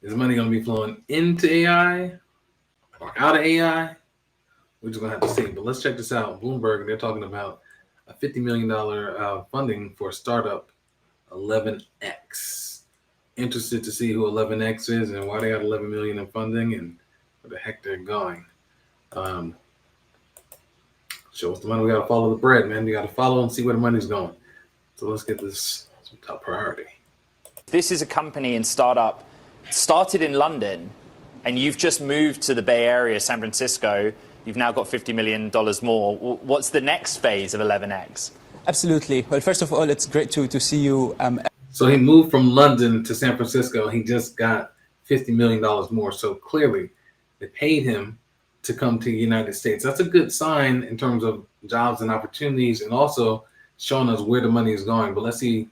Is money going to be flowing into AI or out of AI? We're just going to have to see. But let's check this out. Bloomberg, they're talking about a $50 million funding for startup 11X. Interested to see who 11X is and why they got 11 million in funding and where the heck they're going. Show us the money. We got to follow the bread, man. We got to follow and see where the money's going. So let's get this top priority. This is a company and startup started in London, and you've just moved to the Bay Area, San Francisco. You've now got $50 million more. What's the next phase of 11X? Absolutely. Well, first of all, it's great to see you. So he moved from London to San Francisco. He just got $50 million more. So clearly they paid him to come to the United States. That's a good sign in terms of jobs and opportunities, and also showing us where the money is going. But let's see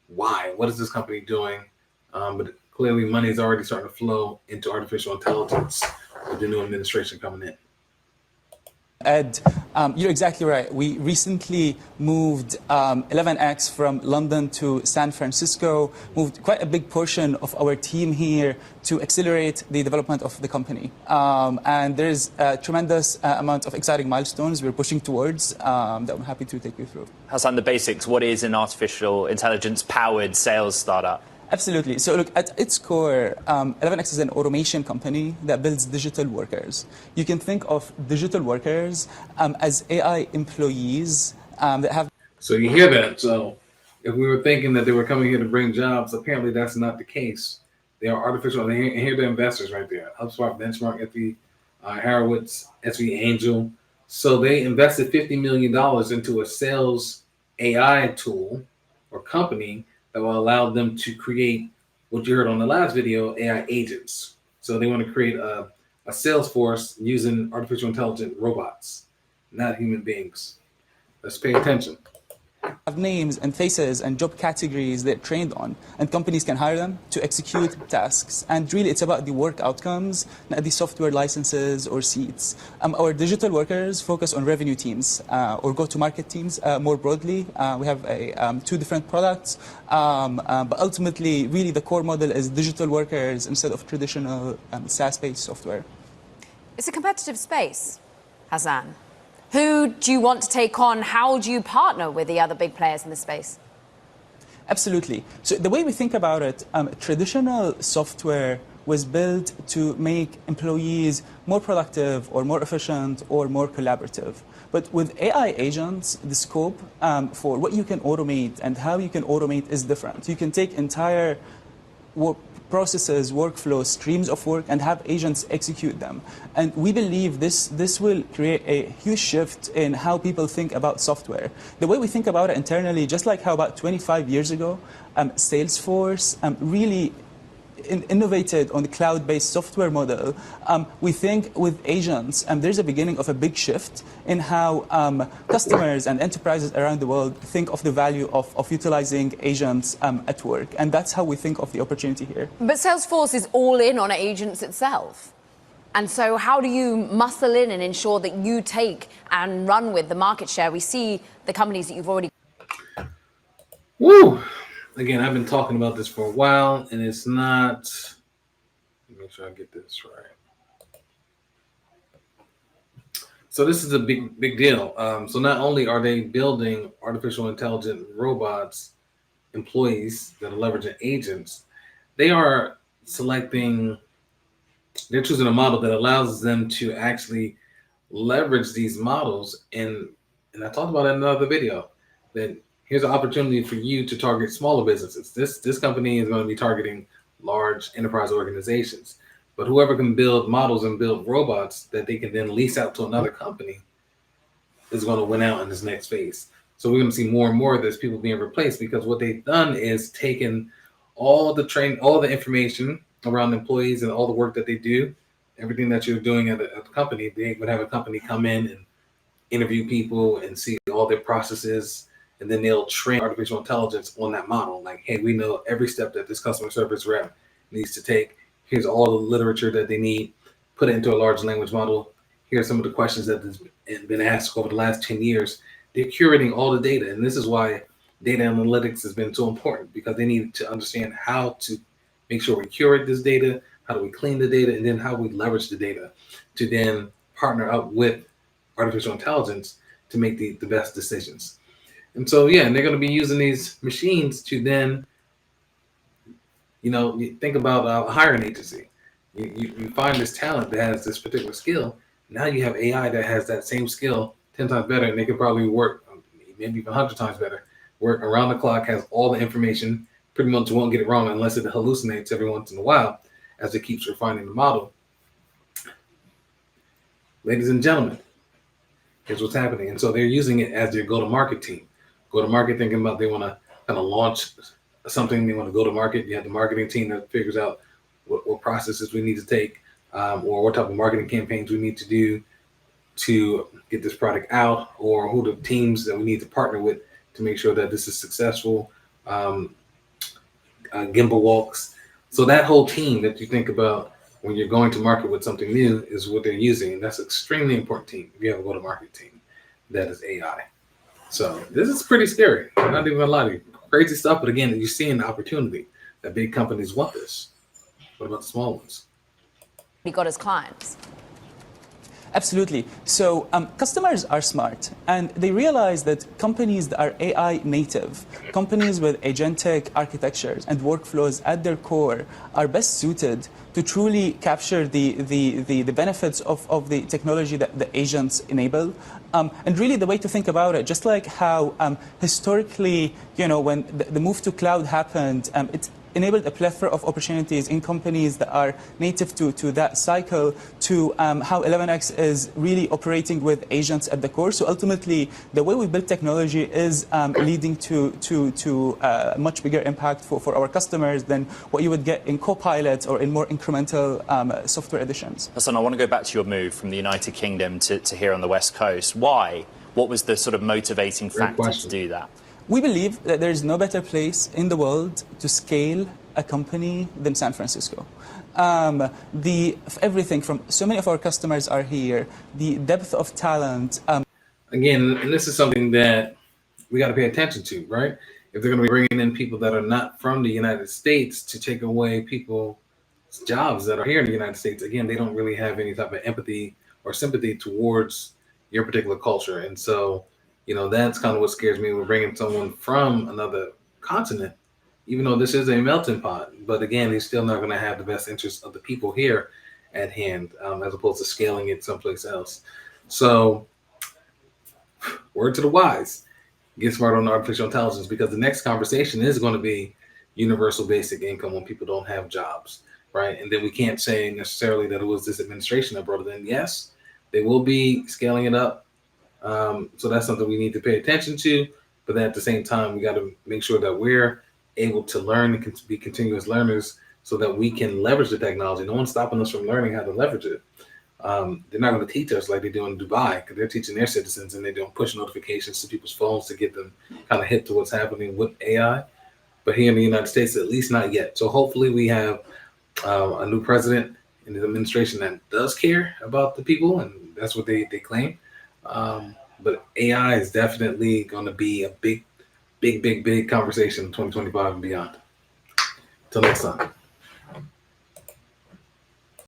why. What is this company doing? But clearly money is already starting to flow into artificial intelligence with the new administration coming in. Ed, you're exactly right. We recently moved 11X from London to San Francisco, moved quite a big portion of our team here to accelerate the development of the company. And there's a tremendous amount of exciting milestones we're pushing towards that I'm happy to take you through. Hassan, the basics. What is an artificial intelligence-powered sales startup? Absolutely. So look, at its core, 11X is an automation company that builds digital workers. You can think of digital workers as AI employees that have... So you hear that. So if we were thinking that they were coming here to bring jobs, apparently that's not the case. They are artificial. And here are the investors right there. HubSpot, Benchmark, Andreessen Horowitz, SV Angel. So they invested $50 million into a sales AI tool or company that will allow them to create what you heard on the last video, AI agents. So they want to create a sales force using artificial intelligent robots, not human beings. Let's pay attention. Have names and faces and job categories they're trained on, and companies can hire them to execute tasks. And really, it's about the work outcomes, not the software licenses or seats. Our digital workers focus on revenue teams or go-to-market teams more broadly. We have two different products, but ultimately, really, the core model is digital workers instead of traditional SaaS-based software. It's a competitive space, Hassan. Who do you want to take on? How do you partner with the other big players in the space? Absolutely. So the way we think about it, traditional software was built to make employees more productive or more efficient or more collaborative. But with AI agents, the scope for what you can automate and how you can automate is different. You can take entire processes, workflows, streams of work, and have agents execute them. And we believe this will create a huge shift in how people think about software. The way we think about it internally, just like how about 25 years ago, Salesforce really innovated on the cloud-based software model, we think with agents, there's a beginning of a big shift in how customers and enterprises around the world think of the value of utilizing agents at work. And that's how we think of the opportunity here. But Salesforce is all in on agents itself. And so how do you muscle in and ensure that you take and run with the market share? We see the companies that you've already... Woo! Again, I've been talking about this for a while, and it's not... Let me make sure I get this right. So this is a big deal. So not only are they building artificial intelligent robots, employees that are leveraging agents, they are selecting... They're choosing a model that allows them to actually leverage these models. And I talked about it in another video, that here's an opportunity for you to target smaller businesses. This company is going to be targeting large enterprise organizations. But whoever can build models and build robots that they can then lease out to another company is going to win out in this next phase. So we're going to see more and more of this, people being replaced, because what they've done is taken all the information around employees and all the work that they do, everything that you're doing at a company. They would have a company come in and interview people and see all their processes, and then they'll train artificial intelligence on that model. Like, hey, we know every step that this customer service rep needs to take. Here's all the literature that they need. Put it into a large language model. Here's some of the questions that have been asked over the last 10 years. They're curating all the data, and this is why data analytics has been so important, because they need to understand how to make sure we curate this data, how do we clean the data, and then how we leverage the data to then partner up with artificial intelligence to make the best decisions. And so, yeah, and they're going to be using these machines to then, you think about a hiring agency. You find this talent that has this particular skill. Now you have AI that has that same skill 10 times better, and they could probably work maybe even 100 times better, work around the clock, has all the information, pretty much won't get it wrong unless it hallucinates every once in a while as it keeps refining the model. Ladies and gentlemen, here's what's happening. And so they're using it as their go-to-market team. Go-to-market, thinking about they want to kind of launch something, they want to go to market. You have the marketing team that figures out what processes we need to take, or what type of marketing campaigns we need to do to get this product out, or who the teams that we need to partner with to make sure that this is successful. Gimbal walks. So that whole team that you think about when you're going to market with something new is what they're using. And that's an extremely important team. If you have a go-to-market team, that is AI. So this is pretty scary. I'm not even gonna lie to you. Crazy stuff, but again, you're seeing the opportunity that big companies want this. What about the small ones? We got as clients. Absolutely. So customers are smart, and they realize that companies that are AI native, companies with agentic architectures and workflows at their core, are best suited to truly capture the benefits of the technology that the agents enable. And really the way to think about it, just like how historically, when the move to cloud happened, it enabled a plethora of opportunities in companies that are native to that cycle, to how 11x is really operating with agents at the core. So ultimately, the way we build technology is leading to a much bigger impact for our customers than what you would get in Copilot or in more incremental software editions. Hassan, I want to go back to your move from the United Kingdom to here on the West Coast. Why? What was the sort of motivating factor to do that? We believe that there is no better place in the world to scale a company than San Francisco. Everything from so many of our customers are here, the depth of talent. Again, and this is something that we got to pay attention to, right? If they're going to be bringing in people that are not from the United States to take away people's jobs that are here in the United States, again, they don't really have any type of empathy or sympathy towards your particular culture. And so, that's kind of what scares me. We're bringing someone from another continent, even though this is a melting pot. But again, he's still not going to have the best interests of the people here at hand, as opposed to scaling it someplace else. So, word to the wise, get smart on artificial intelligence, because the next conversation is going to be universal basic income when people don't have jobs, right? And then we can't say necessarily that it was this administration that brought it in. Yes, they will be scaling it up. So that's something we need to pay attention to. But then at the same time, we got to make sure that we're able to learn and be continuous learners so that we can leverage the technology. No one's stopping us from learning how to leverage it. They're not going to teach us like they do in Dubai, because they're teaching their citizens and they're doing push notifications to people's phones to get them kind of hip to what's happening with AI. But here in the United States, at least not yet. So hopefully we have a new president in the administration that does care about the people, and that's what they claim. But AI is definitely going to be a big conversation in 2025 and beyond. Till next time.